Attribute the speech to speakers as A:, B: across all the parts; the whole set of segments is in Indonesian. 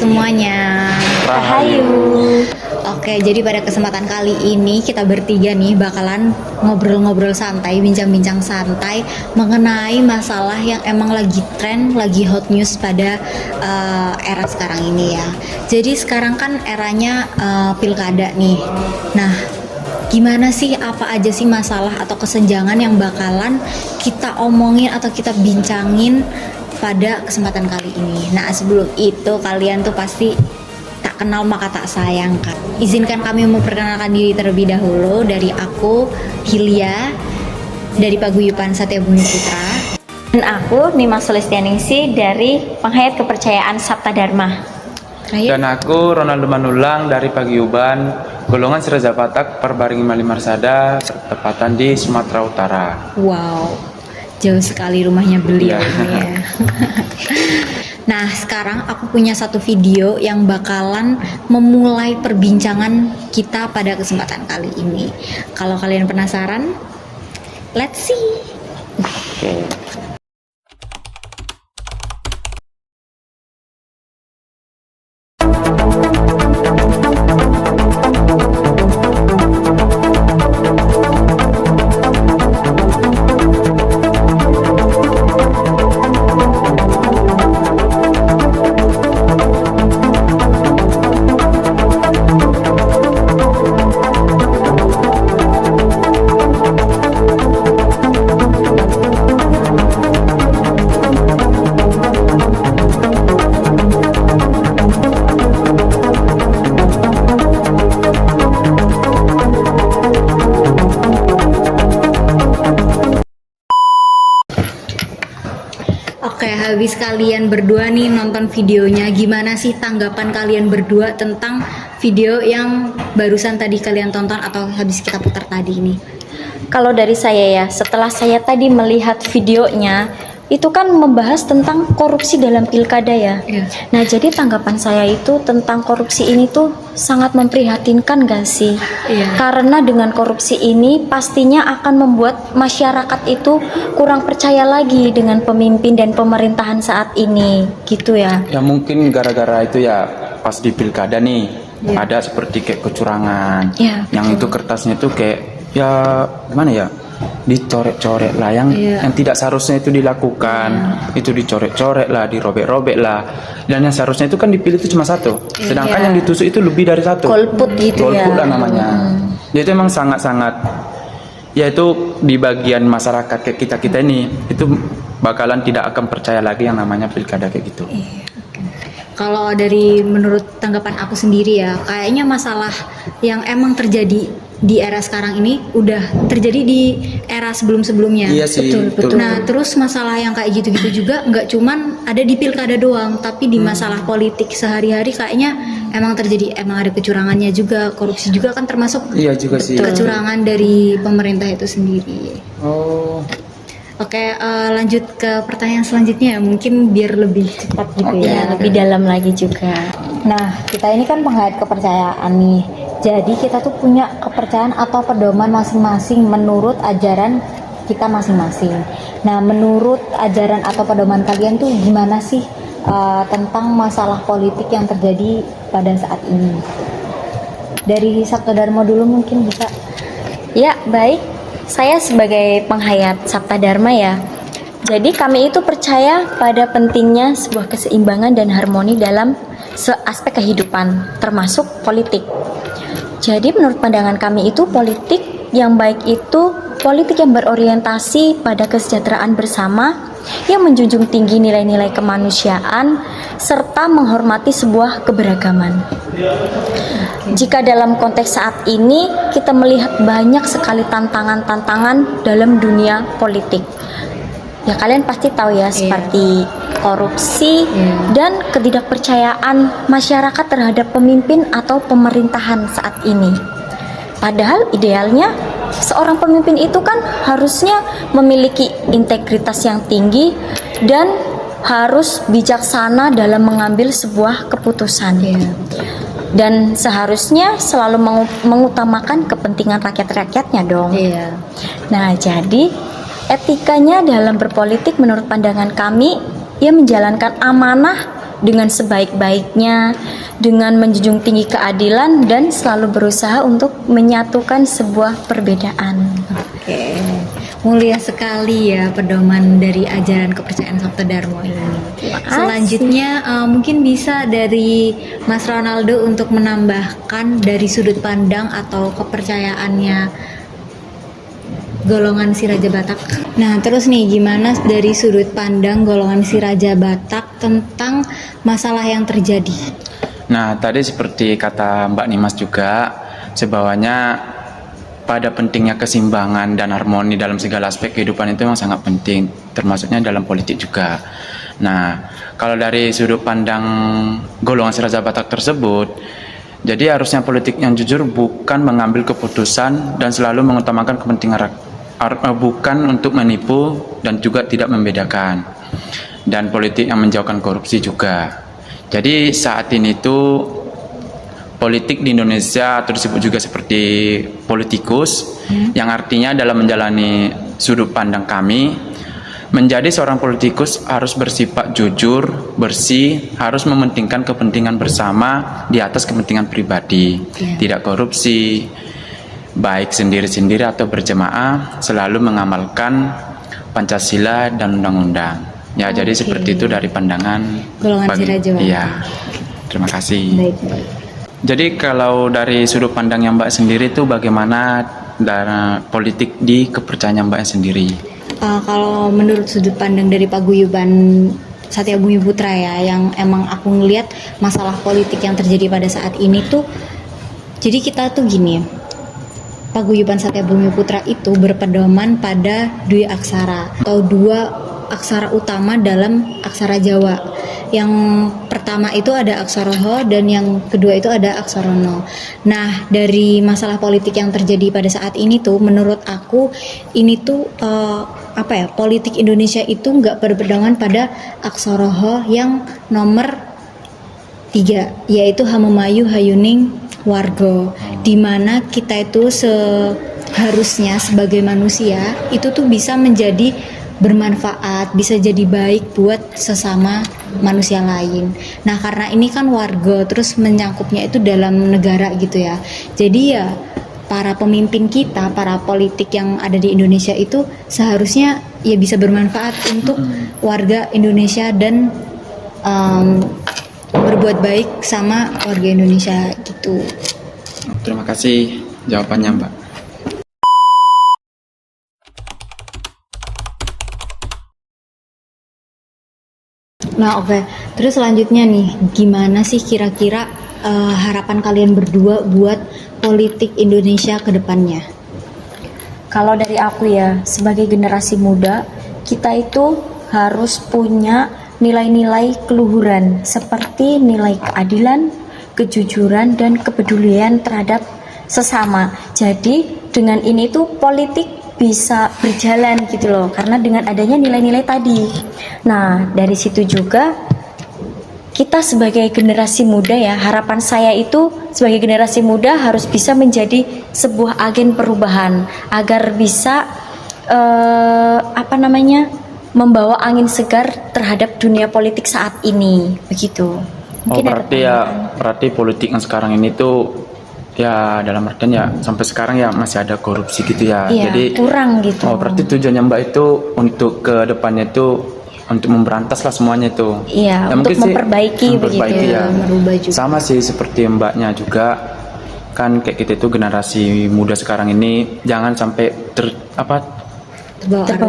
A: semuanya.
B: Rahayu.
A: Oke, jadi pada kesempatan kali ini kita bertiga nih bakalan ngobrol-ngobrol santai, bincang-bincang santai mengenai masalah yang emang lagi tren, lagi hot news pada era sekarang ini ya. Jadi sekarang kan eranya pilkada nih. Nah, gimana sih, apa aja sih masalah atau kesenjangan yang bakalan kita omongin atau kita bincangin pada kesempatan kali ini. Nah, sebelum itu kalian tuh pasti tak kenal maka tak sayang kan. Izinkan kami memperkenalkan diri terlebih dahulu. Dari aku, Hilya, dari Paguyuban Satya Bumi Putra.
B: Dan aku Nima Sulistianingsih dari Penghayat Kepercayaan Sabta Dharma.
C: Dan aku Ronaldo Manulang dari Paguyuban, golongan Siraja Batak, Perbaring Mali Marsada, bertepatan di Sumatera Utara.
A: Wow, jauh sekali rumahnya beliau
C: Ya.
A: ini ya. Nah, sekarang aku punya satu video yang bakalan memulai perbincangan kita pada kesempatan kali ini. Kalau kalian penasaran, let's see.
C: Oke.
A: Oke, habis kalian berdua nih nonton videonya, gimana sih tanggapan kalian berdua tentang video yang barusan tadi kalian tonton atau habis kita putar tadi ini?
B: Kalau dari saya ya, setelah saya tadi melihat videonya, itu kan membahas tentang korupsi dalam pilkada ya.
A: Iya.
B: Nah, jadi tanggapan saya itu tentang korupsi ini tuh sangat memprihatinkan gak sih?
A: Iya.
B: Karena dengan korupsi ini pastinya akan membuat masyarakat itu kurang percaya lagi dengan pemimpin dan pemerintahan saat ini, gitu ya.
C: Ya mungkin gara-gara itu ya pas di pilkada nih
A: Iya.
C: ada seperti kayak kecurangan.
B: Iya,
C: Yang itu kertasnya itu kayak ya gimana ya? Dicoret-coret lah yang
A: Iya.
C: yang tidak seharusnya itu dilakukan. Itu dicoret-coret lah, dirobek-robek lah. Dan yang seharusnya itu kan dipilih itu cuma satu. Sedangkan
B: Iya.
C: yang ditusuk itu lebih dari satu.
B: Golput gitu ya.
C: Golput lah namanya. Jadi itu emang sangat-sangat, ya itu di bagian masyarakat kayak kita ini itu bakalan tidak akan percaya lagi yang namanya pilkada kayak gitu.
A: Kalau dari menurut tanggapan aku sendiri ya, kayaknya masalah yang emang terjadi di era sekarang ini udah terjadi di era sebelum-sebelumnya.
C: Iya sih, betul.
A: Nah, terus masalah yang kayak gitu-gitu juga nggak cuman ada di pilkada doang, tapi di masalah politik sehari-hari kayaknya emang terjadi, emang ada kecurangannya juga, korupsi juga kan termasuk
C: Iya juga sih.
A: kecurangan dari pemerintah itu sendiri.
C: Oh.
A: Oke, lanjut ke pertanyaan selanjutnya ya, mungkin biar lebih cepat gitu
B: Ya,
A: ya.
B: lebih dalam lagi juga.
A: Nah, kita ini kan penghayat kepercayaan nih. Jadi kita tuh punya kepercayaan atau pedoman masing-masing menurut ajaran kita masing-masing. Nah, menurut ajaran atau pedoman kalian tuh gimana sih tentang masalah politik yang terjadi pada saat ini? Dari Sabta Dharma dulu mungkin bisa.
B: Ya, baik. Saya sebagai penghayat Sabta Dharma ya. Jadi kami itu percaya pada pentingnya sebuah keseimbangan dan harmoni dalam aspek kehidupan, termasuk politik. Jadi menurut pandangan kami itu politik yang baik itu politik yang berorientasi pada kesejahteraan bersama, yang menjunjung tinggi nilai-nilai kemanusiaan, serta menghormati sebuah keberagaman. Jika dalam konteks saat ini kita melihat banyak sekali tantangan-tantangan dalam dunia politik. Ya kalian pasti tahu ya, seperti korupsi dan ketidakpercayaan masyarakat terhadap pemimpin atau pemerintahan saat ini. Padahal idealnya seorang pemimpin itu kan harusnya memiliki integritas yang tinggi dan harus bijaksana dalam mengambil sebuah keputusan. Dan seharusnya selalu mengutamakan kepentingan rakyat-rakyatnya dong. Nah, jadi etikanya dalam berpolitik menurut pandangan kami, ia menjalankan amanah dengan sebaik-baiknya, dengan menjunjung tinggi keadilan dan selalu berusaha untuk menyatukan sebuah perbedaan.
A: Oke, mulia sekali ya pedoman dari ajaran kepercayaan Sabta Dharma ini.
B: kasih.
A: Selanjutnya mungkin bisa dari Mas Ronaldo untuk menambahkan dari sudut pandang atau kepercayaannya golongan si Raja Batak. Nah, terus nih gimana dari sudut pandang golongan si Raja Batak tentang masalah yang terjadi?
C: Nah, tadi seperti kata Mbak Nimas juga, sebawanya pada pentingnya keseimbangan dan harmoni dalam segala aspek kehidupan itu memang sangat penting, termasuknya dalam politik juga. Nah, kalau dari sudut pandang golongan si Raja Batak tersebut, jadi harusnya politik yang jujur bukan mengambil keputusan dan selalu mengutamakan kepentingan bukan untuk menipu dan juga tidak membedakan, dan politik yang menjauhkan korupsi juga. Jadi saat ini tuh politik di Indonesia atau disebut juga seperti politikus, yang artinya dalam menjalani sudut pandang kami, menjadi seorang politikus harus bersifat jujur, bersih, harus mementingkan kepentingan bersama di atas kepentingan pribadi, tidak korupsi, baik sendiri-sendiri atau berjemaah, selalu mengamalkan Pancasila dan undang-undang. Ya, jadi seperti itu dari pandangan
A: golongan si Raja Batak.
C: Iya. Terima kasih.
A: Baik.
C: Jadi kalau dari sudut pandangnya Mbak sendiri itu bagaimana dari politik di kepercayaan Mbak sendiri?
A: Kalau menurut sudut pandang dari Paguyuban Satya Bumi Putra ya, yang emang aku ngelihat masalah politik yang terjadi pada saat ini tuh, jadi kita tuh gini, Paguyuban Satya Bumi Putra itu berpedoman pada dua aksara atau dua aksara utama dalam aksara Jawa. Yang pertama itu ada aksara Ho dan yang kedua itu ada aksara No. Nah, dari masalah politik yang terjadi pada saat ini tuh, menurut aku ini tuh politik Indonesia itu nggak berpedoman pada aksara Ho yang nomor 3, yaitu Hamemayu Hayuning Warga, dimana kita itu seharusnya sebagai manusia itu tuh bisa menjadi bermanfaat, bisa jadi baik buat sesama manusia lain. Nah, karena ini kan warga, terus menyangkupnya itu dalam negara gitu ya. Jadi ya para pemimpin kita, para politik yang ada di Indonesia itu seharusnya ya bisa bermanfaat untuk warga Indonesia dan berbuat baik sama warga Indonesia gitu.
C: Terima kasih jawabannya Mbak.
A: Nah, oke. Terus selanjutnya nih, gimana sih kira-kira harapan kalian berdua buat politik Indonesia ke depannya?
B: Kalau dari aku ya, sebagai generasi muda, kita itu harus punya nilai-nilai keluhuran seperti nilai keadilan, kejujuran, dan kepedulian terhadap sesama. Jadi dengan ini tuh politik bisa berjalan gitu loh, karena dengan adanya nilai-nilai tadi. Nah, dari situ juga kita sebagai generasi muda ya, harapan saya itu sebagai generasi muda harus bisa menjadi sebuah agen perubahan agar bisa membawa angin segar terhadap dunia politik saat ini, begitu. Mungkin
C: berarti politik yang sekarang ini tuh ya dalam artian ya sampai sekarang ya masih ada korupsi gitu ya.
B: Iya,
C: Jadi
B: kurang gitu.
C: Berarti tujuannya Mbak itu untuk ke depannya itu untuk memberantas lah semuanya itu.
B: Iya,
C: ya,
B: untuk
C: mungkin
B: memperbaiki begitu.
C: ya.
A: Merubah juga.
C: Sama sih seperti Mbaknya juga, kan kayak kita itu generasi muda sekarang ini jangan sampai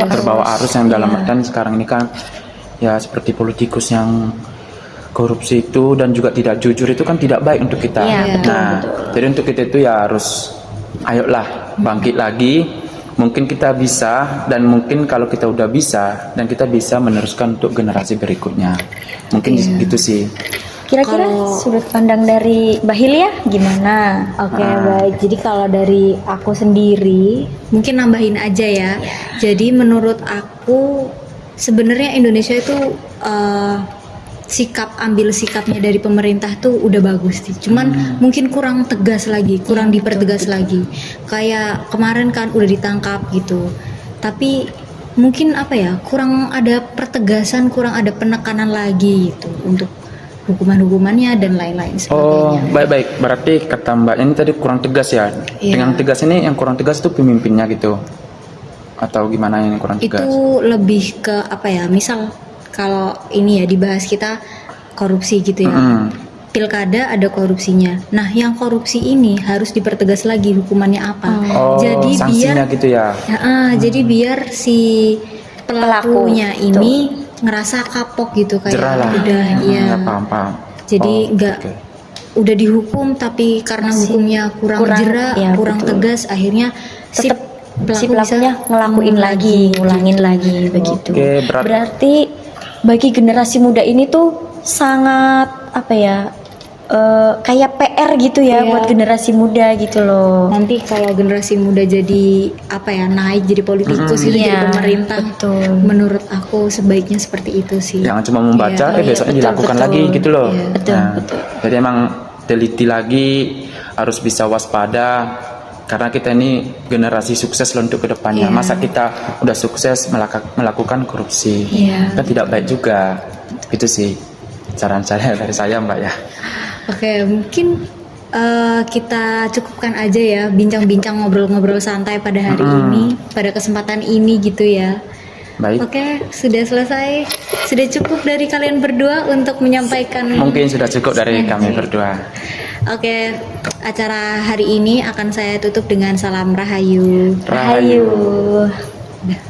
C: terbawa arus yang dalam artian sekarang ini kan ya seperti politikus yang korupsi itu dan juga tidak jujur itu kan tidak baik untuk kita.
B: Iya,
C: betul. Jadi untuk kita itu ya harus ayolah bangkit lagi. Mungkin kita bisa, dan mungkin kalau kita udah bisa dan kita bisa meneruskan untuk generasi berikutnya. Mungkin gitu sih.
B: Kira-kira sudut pandang dari Mbak Hilya gimana?
A: Oke, baik. Jadi kalau dari aku sendiri, mungkin nambahin aja ya. Jadi menurut aku sebenarnya Indonesia itu ambil sikapnya dari pemerintah tuh udah bagus sih. Cuman mungkin kurang tegas lagi, kurang dipertegas lagi. Kayak kemarin kan udah ditangkap gitu. Tapi mungkin kurang ada pertegasan, kurang ada penekanan lagi gitu untuk hukuman-hukumannya dan lain-lain
C: Oh,
A: sebagainya.
C: baik-baik. Berarti kata Mbaknya ini tadi kurang tegas ya.
A: Iya.
C: Dengan tegas ini, yang kurang tegas itu pemimpinnya gitu. Atau gimana yang kurang tegas?
A: Itu lebih ke apa ya? Misal kalau ini ya dibahas kita korupsi gitu ya.
C: Mm-mm.
A: Pilkada ada korupsinya. Nah, yang korupsi ini harus dipertegas lagi hukumannya apa.
C: Oh,
A: Jadi
C: sanksinya
A: biar
C: gitu ya.
A: jadi biar si pelakunya ini ngerasa kapok gitu kayak
C: Jerah lah.
A: udah ya.
C: Ya, paham.
A: Jadi
C: Oh,
A: nggak
C: oke.
A: udah dihukum tapi karena hukumnya kurang jerak,
B: ya,
A: kurang
B: betul.
A: tegas, akhirnya si
B: Tetap si
A: pelaku
B: pelakunya
A: bisa
B: ngelakuin lagi, ngulangin lagi begitu.
C: Oke,
B: Berarti bagi generasi muda ini tuh sangat apa ya? Kayak PR gitu ya
A: Iya.
B: buat generasi muda gitu loh.
A: Nanti kalau generasi muda jadi apa ya naik jadi politikus gitu, jadi
B: Iya,
A: pemerintah,
B: betul.
A: menurut aku sebaiknya seperti itu sih.
C: Jangan cuma membaca,
A: Iya.
C: besoknya
B: betul,
C: dilakukan
B: betul.
C: lagi gitu loh.
A: Iya.
B: Betul,
C: Nah,
B: betul.
C: Jadi emang teliti lagi, harus bisa waspada. Karena kita ini generasi sukses loh untuk kedepannya.
A: Iya.
C: Masa kita udah sukses melakukan korupsi,
A: Iya.
C: kan tidak baik juga. Gitu sih saran saya dari saya Mbak ya.
A: Oke, mungkin kita cukupkan aja ya bincang-bincang ngobrol-ngobrol santai pada hari ini, pada kesempatan ini gitu ya.
C: Baik.
A: Oke, sudah selesai. Sudah cukup dari kalian berdua untuk menyampaikan.
C: Mungkin sudah cukup dari kami berdua.
A: Oke, acara hari ini akan saya tutup dengan salam rahayu.
C: Rahayu.
A: Udah.